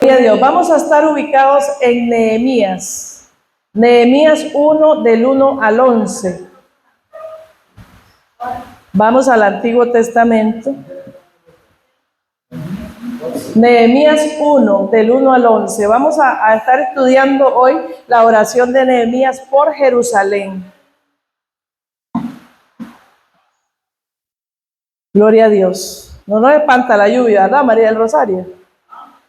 Gloria a Dios. Vamos a estar ubicados en Nehemías. Nehemías 1, del 1 al 11. Vamos al Antiguo Testamento. Nehemías 1, del 1 al 11. Vamos a estar estudiando hoy la oración de Nehemías por Jerusalén. Gloria a Dios. No nos espanta la lluvia, ¿verdad, María del Rosario?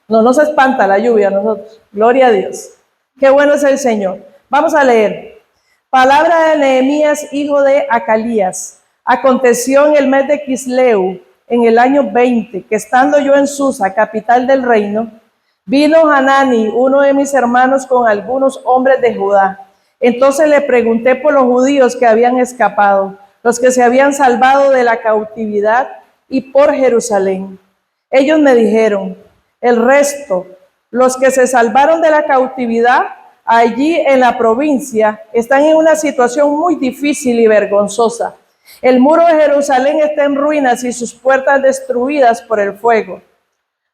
No nos espanta la lluvia a nosotros. Gloria a Dios. Qué bueno es el Señor. Vamos a leer. Palabra de Nehemías, hijo de Acalías. Aconteció en el mes de Quisleu, en el año 20, que estando yo en Susa, capital del reino, vino Hanani, uno de mis hermanos, con algunos hombres de Judá. Entonces le pregunté por los judíos que habían escapado, los que se habían salvado de la cautividad, y por Jerusalén. Ellos me dijeron: el resto, los que se salvaron de la cautividad allí en la provincia, están en una situación muy difícil y vergonzosa. El muro de Jerusalén está en ruinas y sus puertas destruidas por el fuego.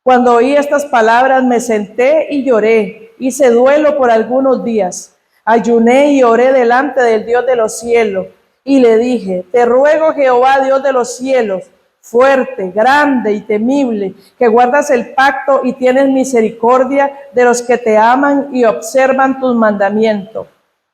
Cuando oí estas palabras me senté y lloré, hice duelo por algunos días. Ayuné y oré delante del Dios de los cielos y le dije: te ruego, Jehová, Dios de los cielos, fuerte, grande y temible, que guardas el pacto y tienes misericordia de los que te aman y observan tus mandamientos.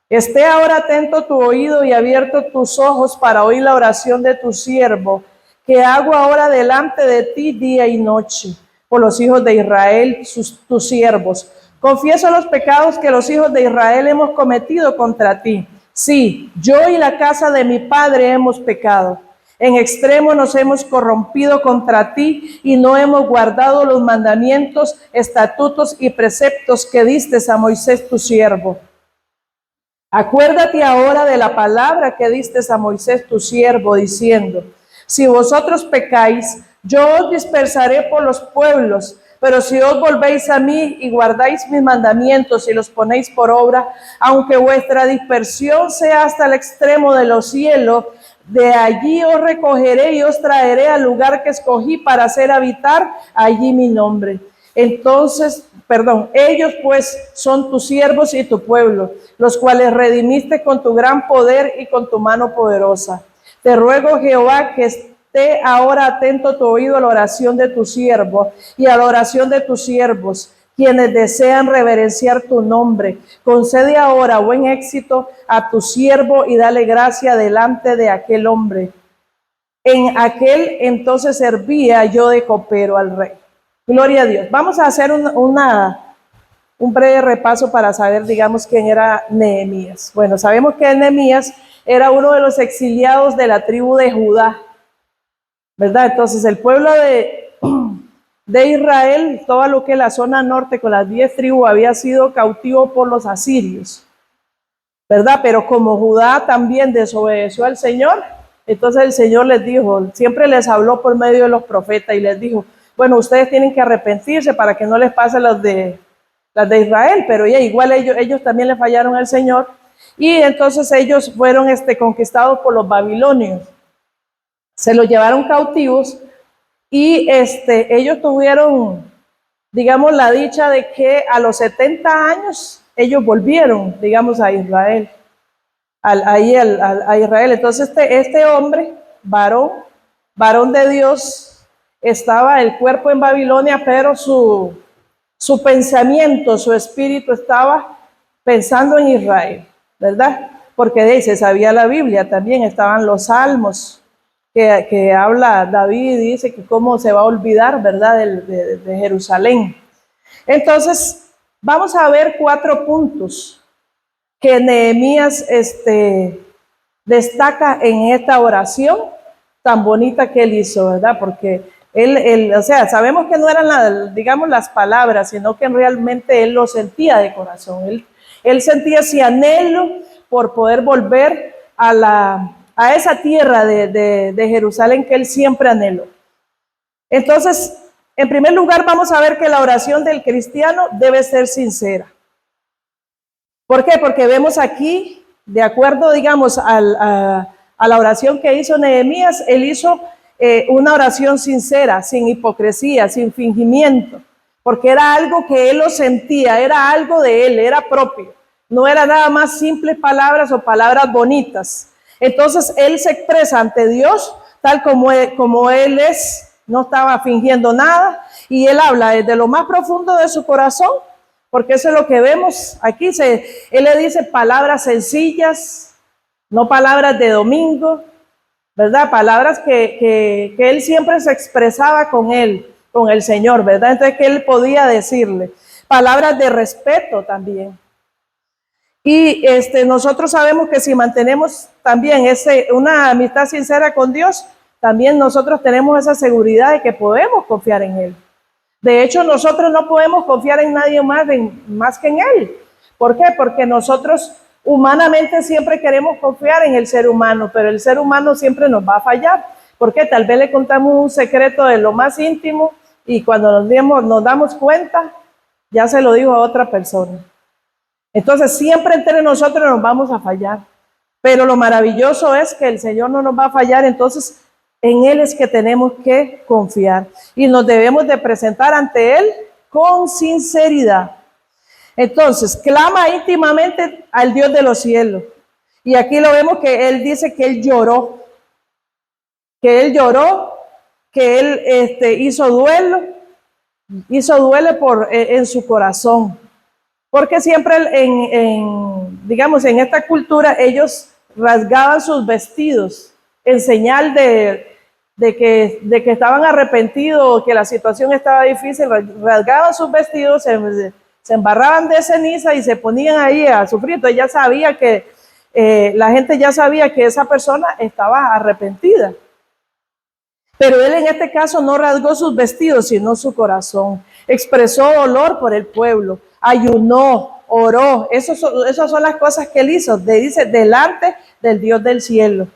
Esté ahora atento tu oído y abierto tus ojos para oír la oración de tu siervo, que hago ahora delante de ti día y noche, por los hijos de Israel, tus siervos. Confieso los pecados que los hijos de Israel hemos cometido contra ti. Sí, yo y la casa de mi padre hemos pecado. En extremo nos hemos corrompido contra ti y no hemos guardado los mandamientos, estatutos y preceptos que diste a Moisés tu siervo. Acuérdate ahora de la palabra que diste a Moisés tu siervo, diciendo: si vosotros pecáis, yo os dispersaré por los pueblos, pero si os volvéis a mí y guardáis mis mandamientos y los ponéis por obra, aunque vuestra dispersión sea hasta el extremo de los cielos, de allí os recogeré y os traeré al lugar que escogí para hacer habitar allí mi nombre. Ellos pues son tus siervos y tu pueblo, los cuales redimiste con tu gran poder y con tu mano poderosa. Te ruego, Jehová, que esté ahora atento tu oído a la oración de tu siervo y a la oración de tus siervos, quienes desean reverenciar tu nombre. Concede ahora buen éxito a tu siervo y dale gracia delante de aquel hombre. En aquel entonces servía yo de copero al rey. Gloria a Dios. Vamos a hacer un breve repaso para saber, digamos, quién era Nehemías. Bueno, sabemos que Nehemías era uno de los exiliados de la tribu de Judá, ¿verdad? Entonces el pueblo de Israel, todo lo que es la zona norte con las 10 tribus, había sido cautivo por los asirios, ¿verdad? Pero como Judá también desobedeció al Señor, entonces el Señor les dijo, siempre les habló por medio de los profetas y les dijo: bueno, ustedes tienen que arrepentirse para que no les pase las de Israel, pero ya igual ellos también le fallaron al Señor, y entonces ellos fueron conquistados por los babilonios, se los llevaron cautivos, y ellos tuvieron, digamos, la dicha de que a los 70 años ellos volvieron, digamos, a Israel, a Israel. Entonces este hombre, varón de Dios, estaba el cuerpo en Babilonia, pero su pensamiento, su espíritu estaba pensando en Israel, ¿verdad? Porque de ahí se sabía la Biblia, también estaban los salmos que habla David y dice que cómo se va a olvidar, ¿verdad?, de Jerusalén. Entonces, vamos a ver 4 puntos que Nehemías destaca en esta oración tan bonita que él hizo, ¿verdad? Porque o sea, sabemos que no eran las palabras, sino que realmente él lo sentía de corazón. Él sentía ese anhelo por poder volver a esa tierra de Jerusalén que él siempre anheló. Entonces, en primer lugar, vamos a ver que la oración del cristiano debe ser sincera. ¿Por qué? Porque vemos aquí, de acuerdo, digamos, a la oración que hizo Nehemías, él hizo una oración sincera, sin hipocresía, sin fingimiento. porque era algo que él lo sentía, era algo de él, era propio. No era nada más simples palabras o palabras bonitas. Entonces él se expresa ante Dios tal como él es, no estaba fingiendo nada, y él habla desde lo más profundo de su corazón, porque eso es lo que vemos aquí. Él le dice palabras sencillas, no palabras de domingo, ¿verdad? Palabras que él siempre se expresaba con él, con el Señor, ¿verdad? Entonces que él podía decirle. Palabras de respeto también. Y nosotros sabemos que si mantenemos también una amistad sincera con Dios, también nosotros tenemos esa seguridad de que podemos confiar en Él. De hecho, nosotros no podemos confiar en nadie más que en Él. ¿Por qué? Porque nosotros humanamente siempre queremos confiar en el ser humano, pero el ser humano siempre nos va a fallar. Porque tal vez le contamos un secreto de lo más íntimo y cuando nos damos cuenta, ya se lo dijo a otra persona. Entonces siempre entre nosotros nos vamos a fallar, pero lo maravilloso es que el Señor no nos va a fallar, entonces en Él es que tenemos que confiar y nos debemos de presentar ante Él con sinceridad. Entonces clama íntimamente al Dios de los cielos, y aquí lo vemos que Él dice que Él lloró, que Él hizo duelo en su corazón. Porque siempre digamos, en esta cultura ellos rasgaban sus vestidos en señal de que estaban arrepentidos, que la situación estaba difícil, rasgaban sus vestidos, se embarraban de ceniza y se ponían ahí a sufrir. Entonces ya sabía que, la gente ya sabía que esa persona estaba arrepentida. Pero él en este caso no rasgó sus vestidos, sino su corazón. Expresó dolor por el pueblo, ayunó, oró. Esas son las cosas que él hizo, dice, delante del Dios del cielo.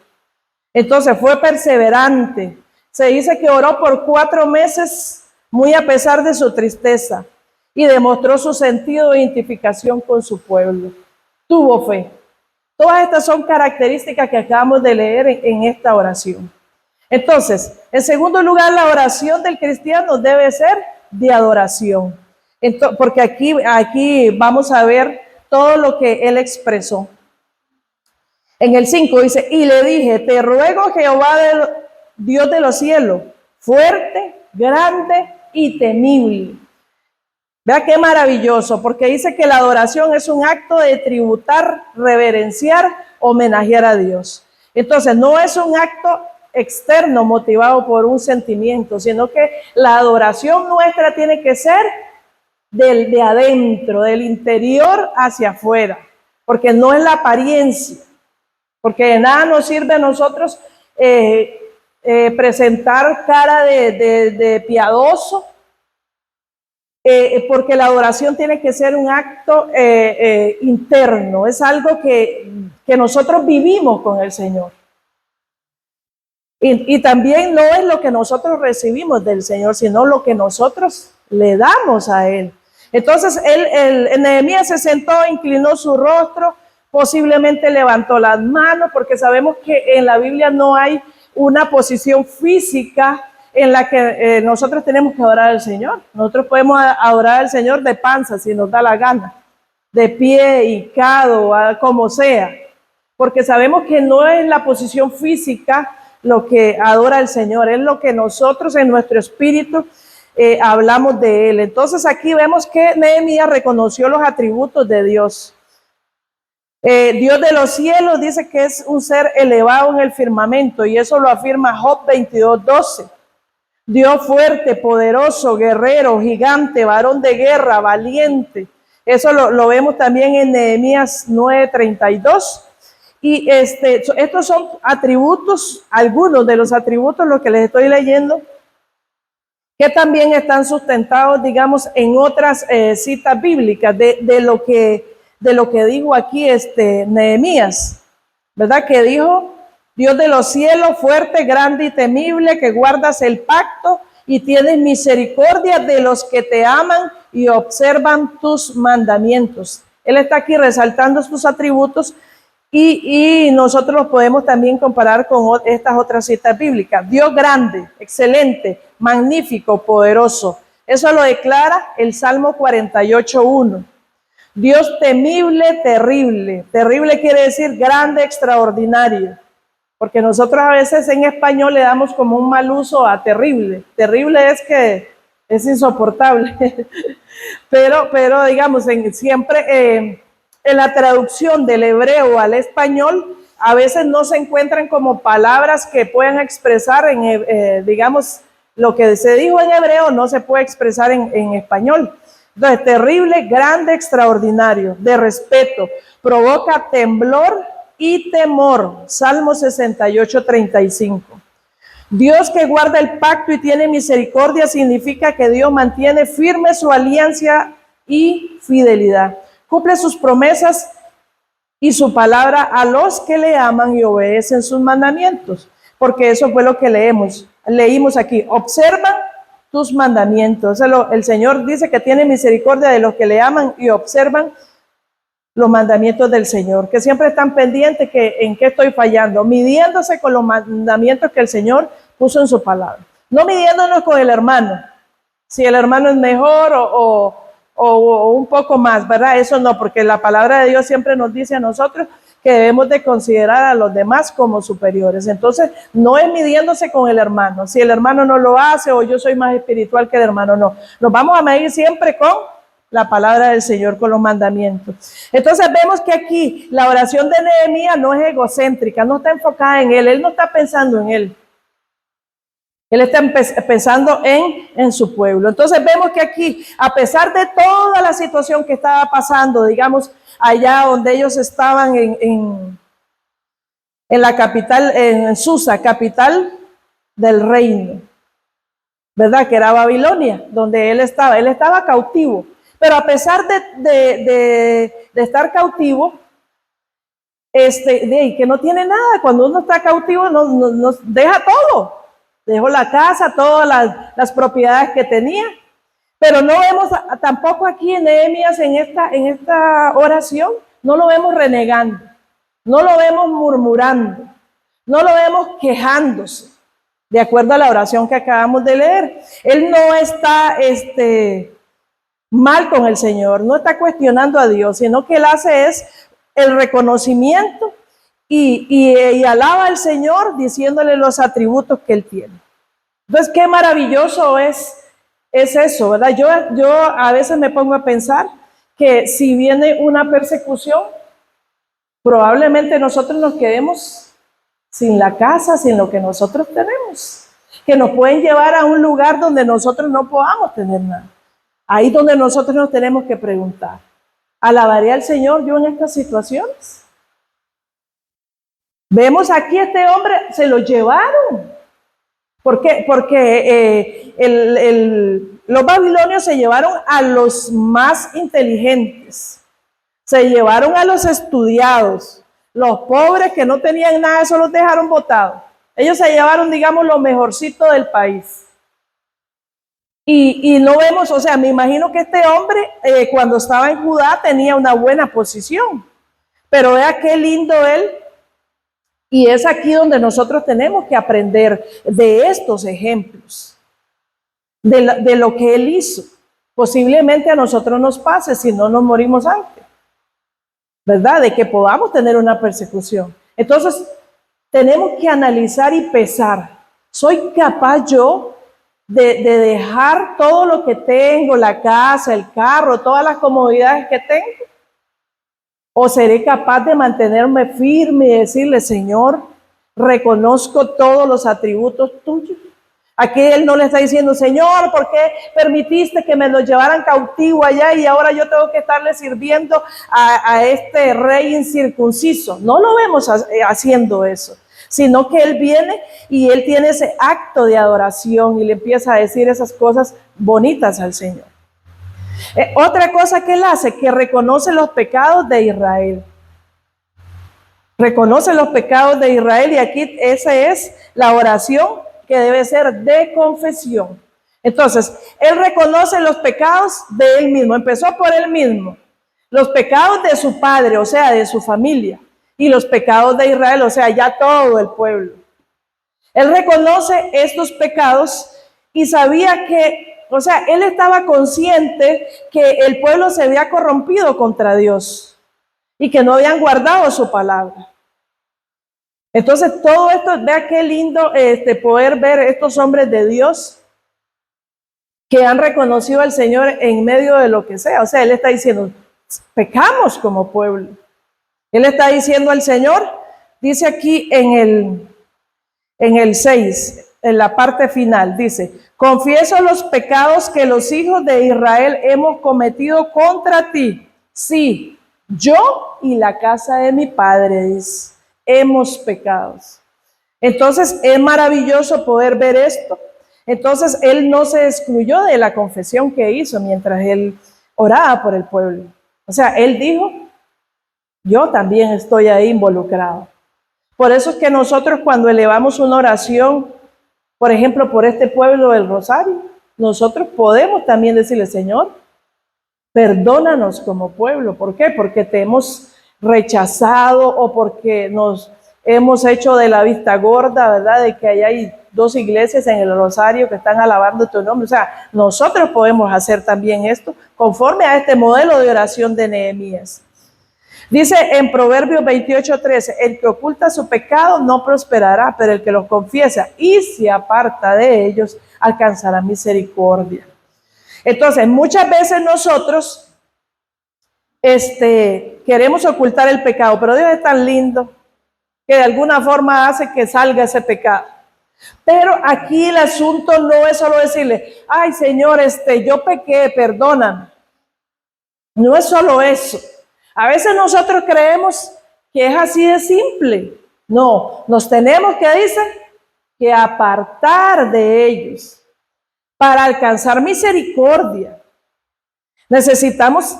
Entonces fue perseverante. Se dice que oró por 4 meses, muy a pesar de su tristeza, y demostró su sentido de identificación con su pueblo. Tuvo fe. Todas estas son características que acabamos de leer en esta oración. Entonces, en segundo lugar, la oración del cristiano debe ser de adoración. Porque aquí vamos a ver todo lo que él expresó. En el 5 dice, y le dije, te ruego Jehová, Dios de los cielos, fuerte, grande y temible. Vea qué maravilloso, porque dice que la adoración es un acto de tributar, reverenciar, homenajear a Dios. Entonces, no es un acto externo motivado por un sentimiento, sino que la adoración nuestra tiene que ser de adentro, del interior hacia afuera, porque no es la apariencia, porque de nada nos sirve a nosotros presentar cara de piadoso, porque la adoración tiene que ser un acto interno, es algo que nosotros vivimos con el Señor. Y también no es lo que nosotros recibimos del Señor, sino lo que nosotros le damos a Él. Entonces, Nehemías se sentó, inclinó su rostro, posiblemente levantó las manos, porque sabemos que en la Biblia no hay una posición física en la que nosotros tenemos que adorar al Señor. Nosotros podemos adorar al Señor de panza, si nos da la gana, de pie, hincado, como sea, porque sabemos que no es la posición física lo que adora al Señor, es lo que nosotros en nuestro espíritu hablamos de Él. Entonces aquí vemos que Nehemías reconoció los atributos de Dios. Dios de los cielos dice que es un ser elevado en el firmamento, y eso lo afirma Job 22:12. Dios fuerte, poderoso, guerrero, gigante, varón de guerra, valiente. Eso lo vemos también en Nehemías 9:32. Y estos son atributos, algunos de los atributos, los que les estoy leyendo, que también están sustentados, digamos, en otras citas bíblicas de lo que dijo aquí Nehemías, ¿verdad? Que dijo, Dios de los cielos, fuerte, grande y temible, que guardas el pacto y tienes misericordia de los que te aman y observan tus mandamientos. Él está aquí resaltando sus atributos. Y nosotros los podemos también comparar con estas otras citas bíblicas. Dios grande, excelente, magnífico, poderoso. Eso lo declara el Salmo 48:1. Dios temible, terrible. Terrible quiere decir grande, extraordinario. Porque nosotros a veces en español le damos como un mal uso a terrible. Terrible es que es insoportable. pero digamos, siempre en la traducción del hebreo al español, a veces no se encuentran como palabras que puedan expresar, digamos, lo que se dijo en hebreo no se puede expresar en español. Entonces, terrible, grande, extraordinario, de respeto, provoca temblor y temor. Salmo 68:35. Dios que guarda el pacto y tiene misericordia significa que Dios mantiene firme su alianza y fidelidad. Cumple sus promesas y su palabra a los que le aman y obedecen sus mandamientos. Porque eso fue lo que leímos aquí. Observan tus mandamientos. El Señor dice que tiene misericordia de los que le aman y observan los mandamientos del Señor, que siempre están pendientes en qué estoy fallando, midiéndose con los mandamientos que el Señor puso en su palabra. No midiéndonos con el hermano, si el hermano es mejor o un poco más, ¿verdad? Eso no, porque la palabra de Dios siempre nos dice a nosotros que debemos de considerar a los demás como superiores. Entonces, no es midiéndose con el hermano. Si el hermano no lo hace o yo soy más espiritual que el hermano, no. Nos vamos a medir siempre con la palabra del Señor, con los mandamientos. Entonces vemos que aquí la oración de Nehemías no es egocéntrica, no está enfocada en él no está pensando en él. Él está pensando en su pueblo. Entonces vemos que aquí, a pesar de toda la situación que estaba pasando, digamos, allá donde ellos estaban en la capital, en Susa, capital del reino, ¿verdad? Que era Babilonia, donde él estaba cautivo. Pero a pesar de estar cautivo, que no tiene nada, cuando uno está cautivo nos deja todo. Dejó la casa, todas las propiedades que tenía. Pero no vemos tampoco aquí en Nehemías, en esta oración, no lo vemos renegando, no lo vemos murmurando, no lo vemos quejándose, de acuerdo a la oración que acabamos de leer. Él no está mal con el Señor, no está cuestionando a Dios, sino que él hace es el reconocimiento y alaba al Señor diciéndole los atributos que él tiene. Entonces, qué maravilloso es eso, ¿verdad? Yo a veces me pongo a pensar que si viene una persecución, probablemente nosotros nos quedemos sin la casa, sin lo que nosotros tenemos, que nos pueden llevar a un lugar donde nosotros no podamos tener nada. Ahí donde nosotros nos tenemos que preguntar, ¿alabaré al Señor yo en estas situaciones? Vemos aquí este hombre, se lo llevaron. ¿Por qué? Porque los babilonios se llevaron a los más inteligentes, se llevaron a los estudiados, los pobres que no tenían nada, eso los dejaron botados. Ellos se llevaron, digamos, lo mejorcito del país. Y no vemos, o sea, me imagino que este hombre cuando estaba en Judá tenía una buena posición, pero vea qué lindo él. Y es aquí donde nosotros tenemos que aprender de estos ejemplos, de lo que él hizo. Posiblemente a nosotros nos pase si no nos morimos antes, ¿verdad? De que podamos tener una persecución. Entonces, tenemos que analizar y pesar. ¿Soy capaz yo de dejar todo lo que tengo, la casa, el carro, todas las comodidades que tengo? ¿O seré capaz de mantenerme firme y decirle, Señor, reconozco todos los atributos tuyos? Aquí él no le está diciendo, Señor, ¿por qué permitiste que me lo llevaran cautivo allá y ahora yo tengo que estarle sirviendo a este rey incircunciso? No lo vemos haciendo eso, sino que él viene y él tiene ese acto de adoración y le empieza a decir esas cosas bonitas al Señor. Otra cosa que él hace, que reconoce los pecados de Israel. Reconoce los pecados de Israel y aquí esa es la oración que debe ser de confesión. Entonces, él reconoce los pecados de él mismo, empezó por él mismo. Los pecados de su padre, o sea, de su familia, y los pecados de Israel, o sea, ya todo el pueblo. Él reconoce estos pecados y sabía que O sea, él estaba consciente que el pueblo se había corrompido contra Dios y que no habían guardado su palabra. Entonces, todo esto, vea qué lindo poder ver estos hombres de Dios que han reconocido al Señor en medio de lo que sea. O sea, él está diciendo, pecamos como pueblo. Él está diciendo al Señor, dice aquí en el 6, en la parte final, dice, confieso los pecados que los hijos de Israel hemos cometido contra ti. Sí, yo y la casa de mi padre, dice, hemos pecado. Entonces es maravilloso poder ver esto. Entonces él no se excluyó de la confesión que hizo mientras él oraba por el pueblo. O sea, él dijo, yo también estoy ahí involucrado. Por eso es que nosotros cuando elevamos una oración, por ejemplo, por este pueblo del Rosario, nosotros podemos también decirle, Señor, perdónanos como pueblo. ¿Por qué? Porque te hemos rechazado o porque nos hemos hecho de la vista gorda, ¿verdad? De que ahí hay 2 iglesias en el Rosario que están alabando tu nombre. O sea, nosotros podemos hacer también esto conforme a este modelo de oración de Nehemías. Dice en Proverbios 28:13, el que oculta su pecado no prosperará, pero el que los confiesa y se aparta de ellos alcanzará misericordia. Entonces, muchas veces nosotros queremos ocultar el pecado, pero Dios es tan lindo que de alguna forma hace que salga ese pecado. Pero aquí el asunto no es solo decirle, ay Señor, yo pequé, perdóname. No es solo eso. A veces nosotros creemos que es así de simple. No, nos tenemos que apartar de ellos para alcanzar misericordia. Necesitamos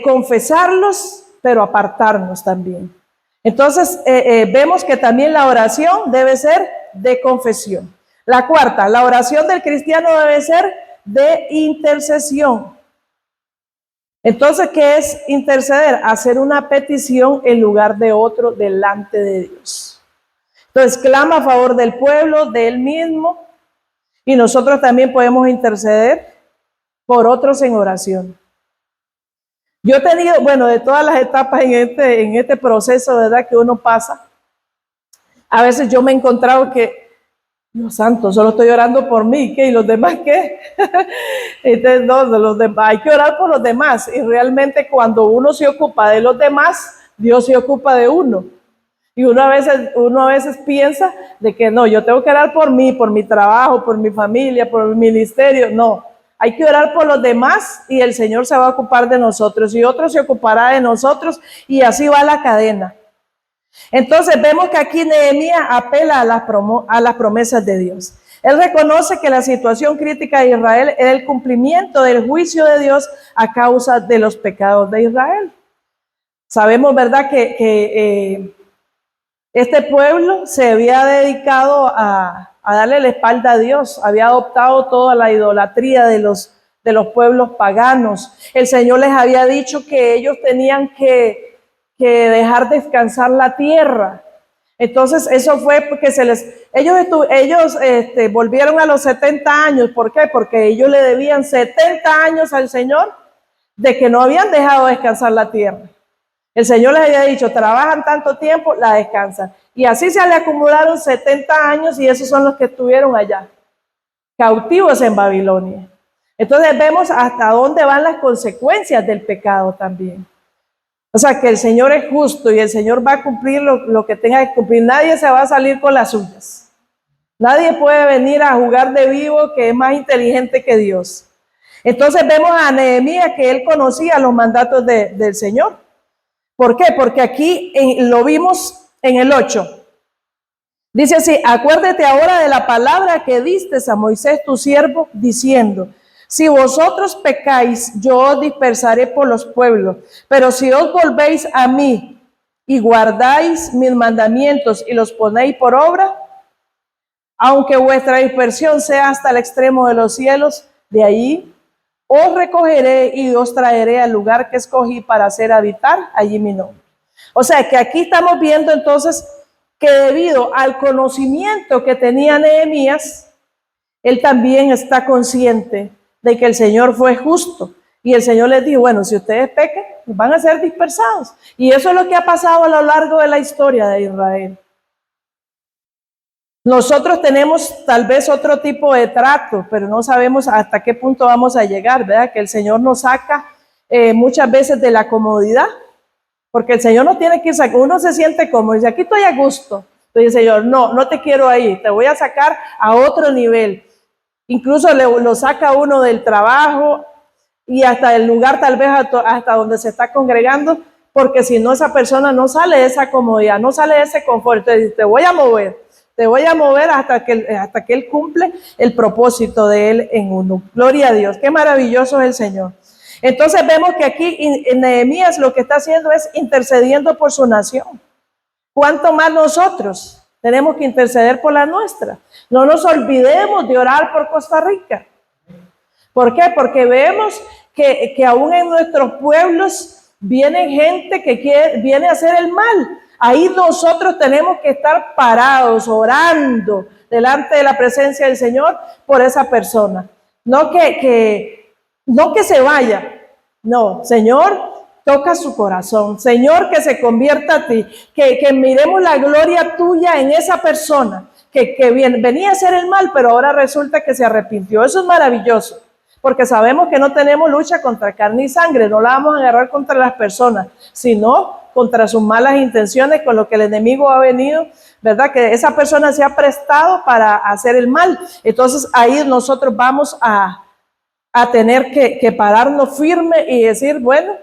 confesarlos, pero apartarnos también. Entonces, vemos que también la oración debe ser de confesión. La cuarta, la oración del cristiano debe ser de intercesión. Entonces, ¿qué es interceder? Hacer una petición en lugar de otro delante de Dios. Entonces, clama a favor del pueblo, de él mismo, y nosotros también podemos interceder por otros en oración. Yo he tenido, bueno, de todas las etapas en este proceso, ¿verdad?, que uno pasa, a veces yo me he encontrado que, Dios santo, solo estoy orando por mí, ¿qué? ¿Y los demás qué? Entonces, no, los demás, hay que orar por los demás, y realmente cuando uno se ocupa de los demás, Dios se ocupa de uno. Y uno a veces piensa de que no, yo tengo que orar por mí, por mi trabajo, por mi familia, por mi ministerio. No, hay que orar por los demás y el Señor se va a ocupar de nosotros y otro se ocupará de nosotros y así va la cadena. Entonces vemos que aquí Nehemías apela a las promesas de Dios. Él reconoce que la situación crítica de Israel era el cumplimiento del juicio de Dios a causa de los pecados de Israel. Sabemos, ¿verdad?, que este pueblo se había dedicado a darle la espalda a Dios, había adoptado toda la idolatría de los pueblos paganos. El Señor les había dicho que ellos tenían que dejar descansar la tierra. Entonces eso fue porque ellos volvieron a los 70 años. ¿Por qué? Porque ellos le debían 70 años al Señor de que no habían dejado descansar la tierra. El Señor les había dicho, trabajan tanto tiempo, la descansan. Y así se le acumularon 70 años y esos son los que estuvieron allá, cautivos en Babilonia. Entonces vemos hasta dónde van las consecuencias del pecado también. O sea, que el Señor es justo y el Señor va a cumplir lo que tenga que cumplir. Nadie se va a salir con las suyas. Nadie puede venir a jugar de vivo que es más inteligente que Dios. Entonces vemos a Nehemías que él conocía los mandatos del Señor. ¿Por qué? Porque aquí lo vimos en el 8. Dice así, acuérdate ahora de la palabra que diste a Moisés tu siervo, diciendo, si vosotros pecáis, yo os dispersaré por los pueblos, pero si os volvéis a mí y guardáis mis mandamientos y los ponéis por obra, aunque vuestra dispersión sea hasta el extremo de los cielos, de allí os recogeré y os traeré al lugar que escogí para hacer habitar allí mi nombre. O sea que aquí estamos viendo entonces que debido al conocimiento que tenía Nehemías, él también está consciente de que el Señor fue justo. Y el Señor les dijo, bueno, si ustedes pecan, van a ser dispersados. Y eso es lo que ha pasado a lo largo de la historia de Israel. Nosotros tenemos tal vez otro tipo de trato, pero no sabemos hasta qué punto vamos a llegar, ¿verdad? Que el Señor nos saca muchas veces de la comodidad, porque el Señor no tiene que sacar, uno se siente cómodo, dice, aquí estoy a gusto. Entonces el Señor, no te quiero ahí, te voy a sacar a otro nivel. Incluso lo saca uno del trabajo y hasta el lugar tal vez hasta donde se está congregando, porque si no esa persona no sale de esa comodidad, no sale de ese confort. Entonces, te voy a mover hasta que Él cumple el propósito de Él en uno. Gloria a Dios, qué maravilloso es el Señor. Entonces vemos que aquí en Nehemías lo que está haciendo es intercediendo por su nación. ¿Cuánto más nosotros tenemos que interceder por la nuestra? No nos olvidemos de orar por Costa Rica. ¿Por qué? Porque vemos que aún en nuestros pueblos viene gente que viene a hacer el mal. Ahí nosotros tenemos que estar parados, orando delante de la presencia del Señor por esa persona. No que se vaya. No, Señor, toca su corazón. Señor, que se convierta a ti. Que miremos la gloria tuya en esa persona que venía a hacer el mal, pero ahora resulta que se arrepintió. Eso es maravilloso. Porque sabemos que no tenemos lucha contra carne y sangre, no la vamos a agarrar contra las personas, sino contra sus malas intenciones, con lo que el enemigo ha venido, ¿verdad? Que esa persona se ha prestado para hacer el mal. Entonces ahí nosotros vamos a tener que pararnos firme y decir, bueno,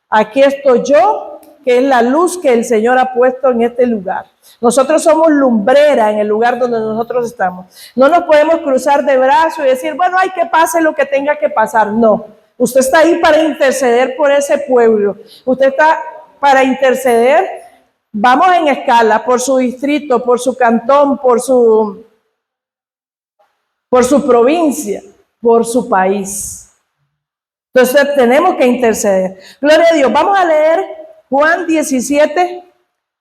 aquí estoy yo, que es la luz que el Señor ha puesto en este lugar. Nosotros somos lumbrera en el lugar donde nosotros estamos. No nos podemos cruzar de brazos y decir, bueno, hay que pase lo que tenga que pasar. No, usted está ahí para interceder por ese pueblo. Usted está para interceder, vamos en escala, por su distrito, por su cantón, por su provincia, por su país. Entonces tenemos que interceder. Gloria a Dios. Vamos a leer Juan 17,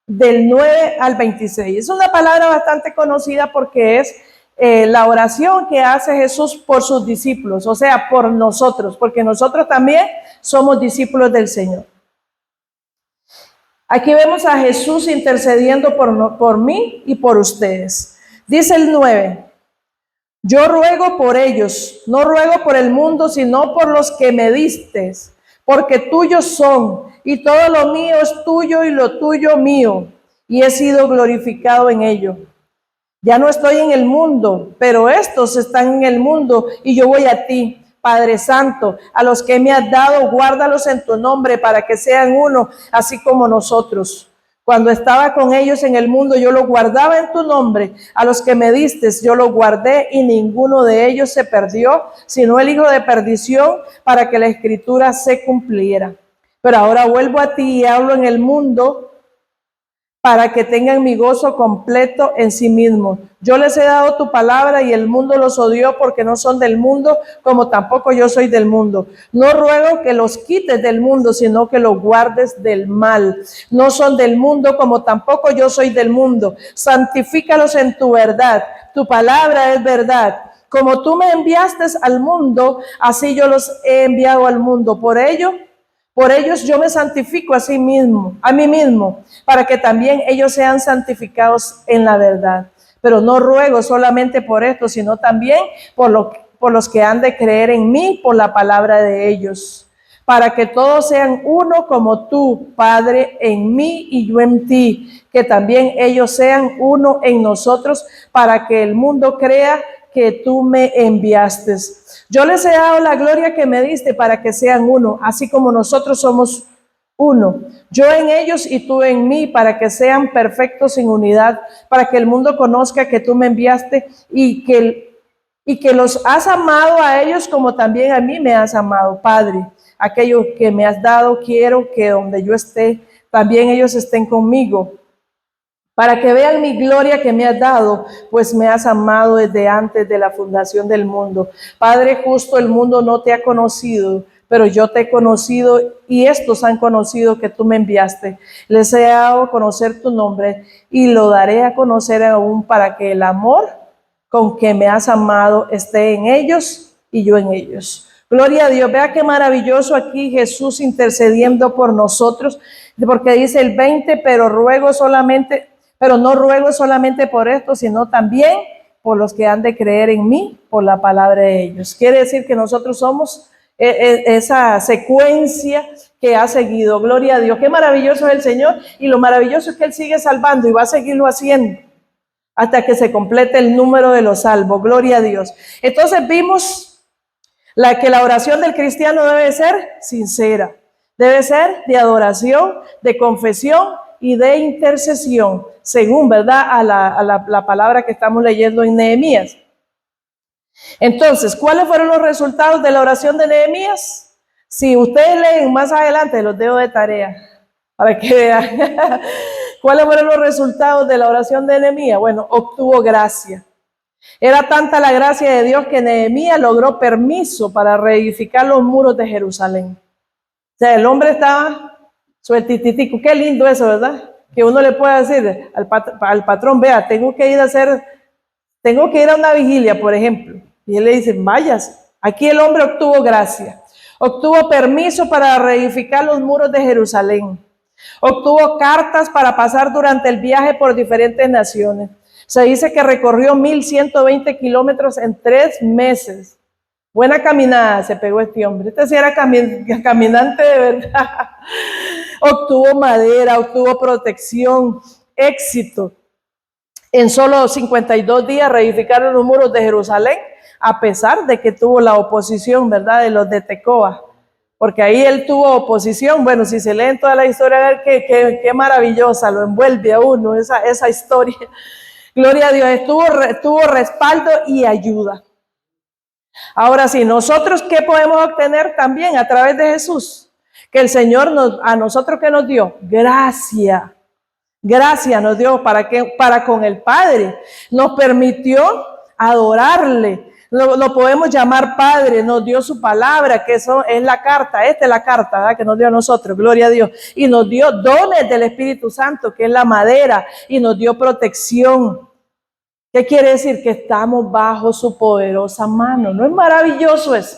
del 9 al 26. Es una palabra bastante conocida porque es la oración que hace Jesús por sus discípulos, o sea, por nosotros, porque nosotros también somos discípulos del Señor. Aquí vemos a Jesús intercediendo por mí y por ustedes. Dice el 9. Yo ruego por ellos, no ruego por el mundo, sino por los que me distes, porque tuyos son, y todo lo mío es tuyo y lo tuyo mío, y he sido glorificado en ello. Ya no estoy en el mundo, pero estos están en el mundo, y yo voy a ti, Padre Santo, a los que me has dado, guárdalos en tu nombre, para que sean uno, así como nosotros. Cuando estaba con ellos en el mundo, yo los guardaba en tu nombre. A los que me diste, yo los guardé y ninguno de ellos se perdió, sino el hijo de perdición, para que la escritura se cumpliera. Pero ahora vuelvo a ti y hablo en el mundo, para que tengan mi gozo completo en sí mismos. Yo les he dado tu palabra y el mundo los odió porque no son del mundo, como tampoco yo soy del mundo. No ruego que los quites del mundo, sino que los guardes del mal. No son del mundo, como tampoco yo soy del mundo. Santifícalos en tu verdad. Tu palabra es verdad. Como tú me enviaste al mundo, así yo los he enviado al mundo. Por ellos yo me santifico a mí mismo, para que también ellos sean santificados en la verdad. Pero no ruego solamente por esto, sino también por los que han de creer en mí por la palabra de ellos, para que todos sean uno como tú, Padre, en mí y yo en ti, que también ellos sean uno en nosotros, para que el mundo crea que tú me enviaste. Yo les he dado la gloria que me diste para que sean uno, así como nosotros somos uno. Yo en ellos y tú en mí, para que sean perfectos en unidad, para que el mundo conozca que tú me enviaste y que los has amado a ellos como también a mí me has amado, Padre. Aquello que me has dado, quiero que donde yo esté, también ellos estén conmigo, para que vean mi gloria que me has dado, pues me has amado desde antes de la fundación del mundo. Padre justo, el mundo no te ha conocido, pero yo te he conocido y estos han conocido que tú me enviaste. Les he dado a conocer tu nombre y lo daré a conocer aún, para que el amor con que me has amado esté en ellos y yo en ellos. Gloria a Dios. Vea qué maravilloso aquí Jesús intercediendo por nosotros, porque dice el 20, pero no ruego solamente por esto, sino también por los que han de creer en mí, por la palabra de ellos. Quiere decir que nosotros somos esa secuencia que ha seguido. Gloria a Dios. Qué maravilloso es el Señor, y lo maravilloso es que Él sigue salvando y va a seguirlo haciendo hasta que se complete el número de los salvos. Gloria a Dios. Entonces vimos que la oración del cristiano debe ser sincera, debe ser de adoración, de confesión y de intercesión, según, ¿verdad?, a la palabra que estamos leyendo en Nehemías. Entonces, ¿cuáles fueron los resultados de la oración de Nehemías? Si ustedes leen más adelante, los dejo de tarea para que vean cuáles fueron los resultados de la oración de Nehemías. Bueno, obtuvo gracia. Era tanta la gracia de Dios que Nehemías logró permiso para reedificar los muros de Jerusalén. O sea, el hombre estaba sueltititico. Qué lindo eso, ¿verdad? Que uno le pueda decir al patrón, vea, tengo que ir a una vigilia, por ejemplo. Y él le dice, vayas. Aquí el hombre obtuvo gracia. Obtuvo permiso para reedificar los muros de Jerusalén. Obtuvo cartas para pasar durante el viaje por diferentes naciones. Se dice que recorrió 1,120 kilómetros en 3 meses. Buena caminada se pegó este hombre. Este sí era caminante de verdad. Obtuvo madera, obtuvo protección, éxito. En solo 52 días reedificaron los muros de Jerusalén, a pesar de que tuvo la oposición, ¿verdad?, de los de Tecoa. Porque ahí él tuvo oposición. Bueno, si se leen toda la historia, qué maravillosa, lo envuelve a uno esa historia. Gloria a Dios, tuvo respaldo y ayuda. Ahora sí, nosotros, ¿qué podemos obtener también a través de Jesús? Que el Señor a nosotros, ¿qué nos dio? Gracia. Gracia nos dio para con el Padre. Nos permitió adorarle. Lo podemos llamar Padre. Nos dio su palabra, que eso es la carta. Esta es la carta, ¿verdad?, que nos dio a nosotros. Gloria a Dios. Y nos dio dones del Espíritu Santo, que es la madera. Y nos dio protección. ¿Qué quiere decir? Que estamos bajo su poderosa mano. ¿No es maravilloso eso?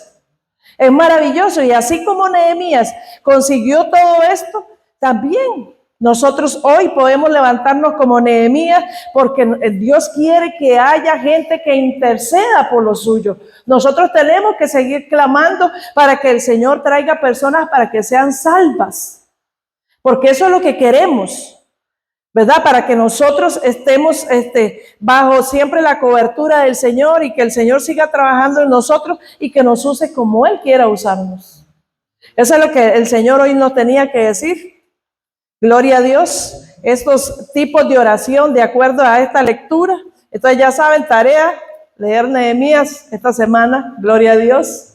Es maravilloso. Y así como Nehemías consiguió todo esto, también nosotros hoy podemos levantarnos como Nehemías, porque Dios quiere que haya gente que interceda por lo suyo. Nosotros tenemos que seguir clamando para que el Señor traiga personas para que sean salvas, porque eso es lo que queremos, ¿verdad? Para que nosotros estemos bajo siempre la cobertura del Señor, y que el Señor siga trabajando en nosotros y que nos use como Él quiera usarnos. Eso es lo que el Señor hoy nos tenía que decir. Gloria a Dios. Estos tipos de oración de acuerdo a esta lectura. Entonces ya saben, tarea, leer Nehemías esta semana. Gloria a Dios.